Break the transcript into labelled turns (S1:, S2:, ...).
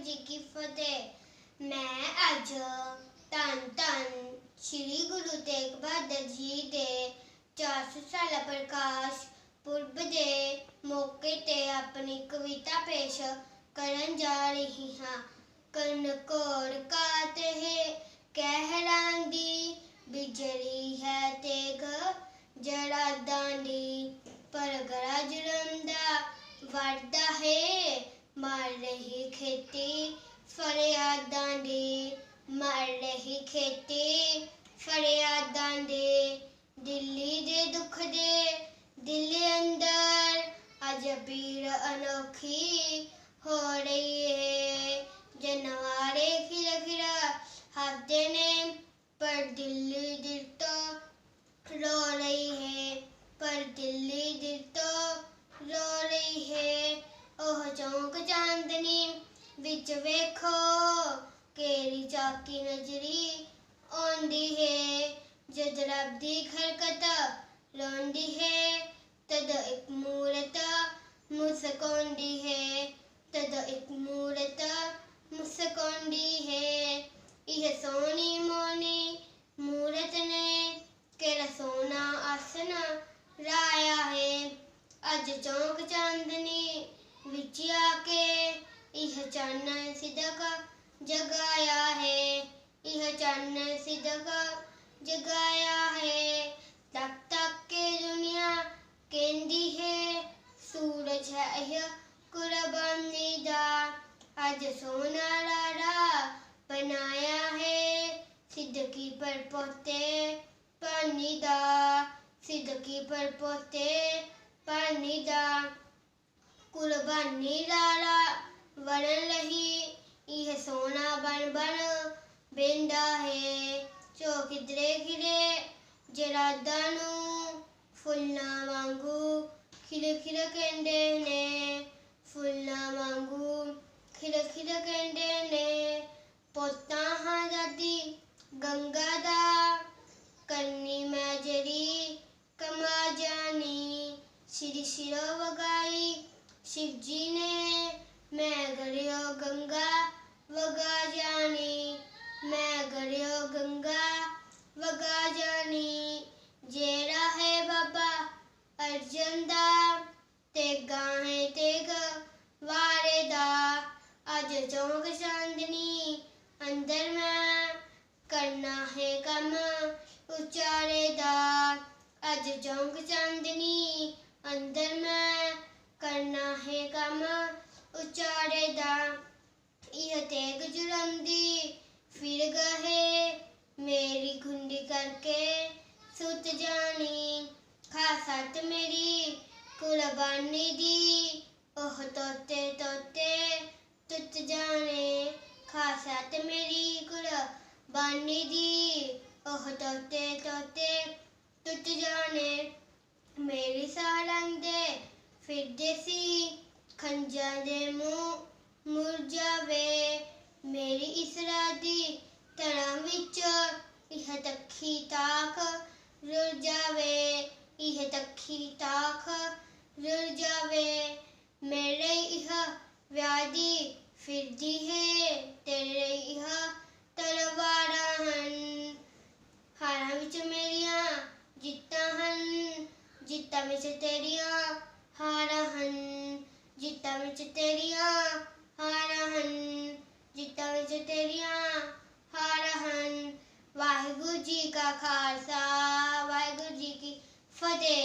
S1: जी की फतेह। मैं अज धन धन श्री गुरु तेग बहादुर जी दे 400 साला प्रकाश पुरब दे मौके ते अपनी कविता पेश करन जा रही हाँ। कनकोर कात है कहरांदी बिजली है तेग जड़ा दांडी पर गड़ा जुलमदा वरदा है मर रही खेती फरियादां दी मर रही खेती फरियादां दी दिल्ली दे दुख दे दिल अंदर अज पीड़ अनोखी हो रही है। जनवारे खिरा खिरा हंसते ने पर दिल्ली दिल तो रो रही है पर दिल्ली दिल तो रो रही है। ओह चौंक चांदनी विच वेखो केरी चाकी नजरी आंदी है। जद रब दी खरकत रोंदी है तद एक मूरत मुस्कुरांदी है तद एक मूरत मुस्कुरांदी है। यह सोनी मोनी मूरत ने केड़ा सोना आसन राया है। अज चौंक चांदनी विच आके यह चानन सिदक जगाया है। यह चानन सिदक जगाया है। तक तक के दुनिया कहंदी है सूरज है यह कुर्बानी दा। अज सोना लाड़ा बनाया है सिद्दकी पर पोते पानी दा सिद्दकी पर पोते पानी दा। कुर्बानी लाड़ा बनन लही यह सोना बन बन बेंदा है। चो किधरे खिले जरादा नू फुल्लां वांगू खिल खिल कहंदे ने फुल्लां वांगू खिल खिल कहंदे ने। पोता हां दादी गंगा दा करनी मैं जरी कमा जानी सिर सिरो वगाई शिव जी ने मैं गरियो गंगा वगा जानी मैं गरियो गंगा वगा जानी। जेड़ा है बाबा अर्जन दा तेगा है तेग वारे दा। अज चौंक चांदनी अंदर मैं करना है कम उचारे दा। अज चौंक चांदनी अंदर मैं करना है कम उचारे दा। यह तेग जुलमदी फिर गहे मेरी खुंडी करके सुत जानी। खासत मेरी कुर्बानी दी ओह तोते तोते तुत जाने। खासत मेरी कुर्बानी दी ओह तोते तोते तुत जाने। मेरी सारंग दे फिरदे सी खंजा दे मुंह मुड़ जावे। मेरी इसरा दी तड़ा विच यह तक्खी ताक रुड़ जावे यह तक्खी ताक रुड़ जावे। मेरे यह व्याधी फिरदी है तेरे यह तलवारा हन। हारां विच मेरियां जित्तां हन जित्तां विच तेरियां हारां हन। जित्तां विच तेरियां हारां हन जित्तां विच तेरियां हारां हन। वाहिगुरू जी का खालसा वाहिगुरू जी की फतेह।